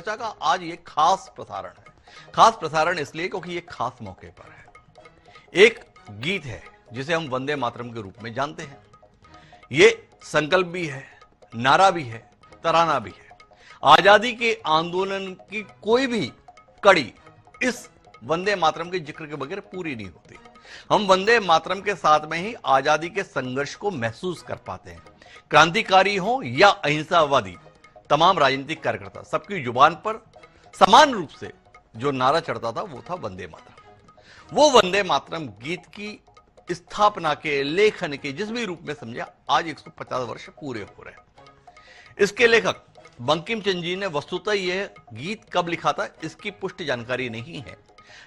चर्चा का आज ये खास प्रसारण है। खास प्रसारण इसलिए क्योंकि ये खास मौके पर है। एक गीत है जिसे हम वंदे मातरम के रूप में जानते हैं। ये संकल्प भी है, नारा भी है, तराना भी है। आजादी के आंदोलन की कोई भी कड़ी इस वंदे मातरम के जिक्र के बगैर पूरी नहीं होती। हम वंदे मातरम के साथ में ही आजादी के संघर्ष को महसूस कर पाते हैं। क्रांतिकारी हो या अहिंसावादी, तमाम राजनीतिक कार्यकर्ता सबकी जुबान पर समान रूप से जो नारा चढ़ता था वो था वंदे मातरम। वो वंदे मातरम गीत की स्थापना के, लेखन के, जिस भी रूप में समझा, आज 150 वर्ष पूरे हो रहे हैं। इसके लेखक बंकिम चंद्र जी ने वस्तुतः यह गीत कब लिखा था इसकी पुष्टि जानकारी नहीं है,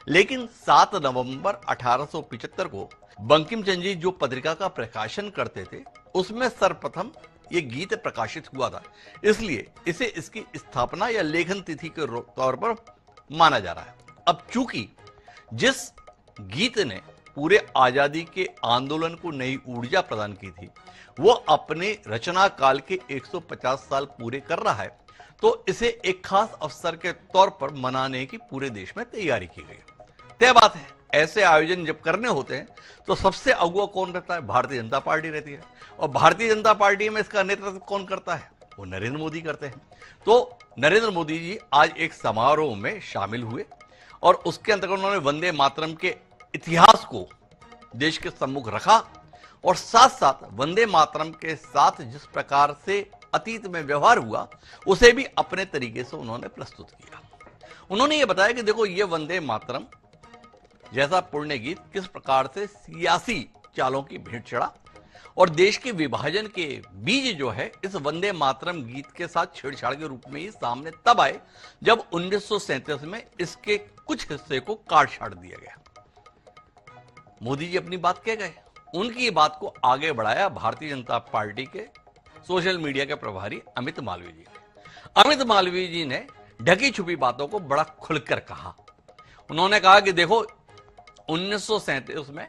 लेकिन 7 नवंबर 1875 को बंकिम चंद्र जी जो पत्रिका का प्रकाशन करते थे उसमें सर्वप्रथम यह गीत प्रकाशित हुआ था, इसलिए इसे इसकी स्थापना या लेखन तिथि के तौर पर माना जा रहा है। अब चूंकि जिस गीत ने पूरे आजादी के आंदोलन को नई ऊर्जा प्रदान की थी वो अपने रचना काल के 150 साल पूरे कर रहा है, तो इसे एक खास अवसर के तौर पर मनाने की पूरे देश में तैयारी की गई। तय बात है, ऐसे आयोजन जब करने होते हैं तो सबसे अगुवा कौन रहता है? भारतीय जनता पार्टी रहती है। और भारतीय जनता पार्टी में इसका नेतृत्व कौन करता है? वो नरेंद्र मोदी करते हैं। तो नरेंद्र मोदी जी आज एक समारोह में शामिल हुए और उसके अंतर्गत उन्होंने वंदे मातरम के इतिहास को देश के सम्मुख रखा और साथ साथ वंदे मातरम के साथ जिस प्रकार से अतीत में व्यवहार हुआ उसे भी अपने तरीके से उन्होंने प्रस्तुत किया। उन्होंने ये बताया कि देखो, ये वंदे मातरम जैसा पुण्य गीत किस प्रकार से सियासी चालों की भेंट चढ़ा और देश के विभाजन के बीज जो है इस वंदे मातरम गीत के साथ छेड़छाड़ के रूप में ही सामने तब आए जब 1937 में इसके कुछ हिस्से को काट छाड़ दिया गया। मोदी जी अपनी बात कह गए, उनकी बात को आगे बढ़ाया भारतीय जनता पार्टी के सोशल मीडिया के प्रभारी अमित मालवीय जी ने। अमित मालवीय जी ने ढकी छुपी बातों को बड़ा खुलकर कहा। उन्होंने कहा कि देखो, 1937 में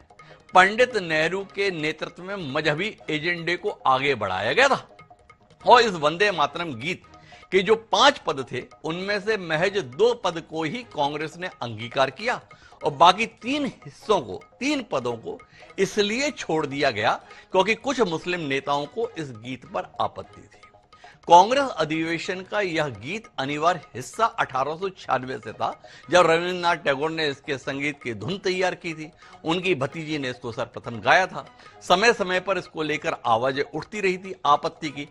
पंडित नेहरू के नेतृत्व में मजहबी एजेंडे को आगे बढ़ाया गया था और इस वंदे मातरम गीत के जो 5 पद थे उनमें से महज 2 पद को ही कांग्रेस ने अंगीकार किया और बाकी 3 पदों को इसलिए छोड़ दिया गया क्योंकि कुछ मुस्लिम नेताओं को इस गीत पर आपत्ति थी। कांग्रेस अधिवेशन का यह गीत अनिवार्य हिस्सा 1896 से था, जब रविंद्रनाथ टैगोर ने इसके संगीत की धुन तैयार की थी। उनकी भतीजी ने इसको सर्वप्रथम गाया था। समय समय पर इसको लेकर आवाजें उठती रही थी आपत्ति की।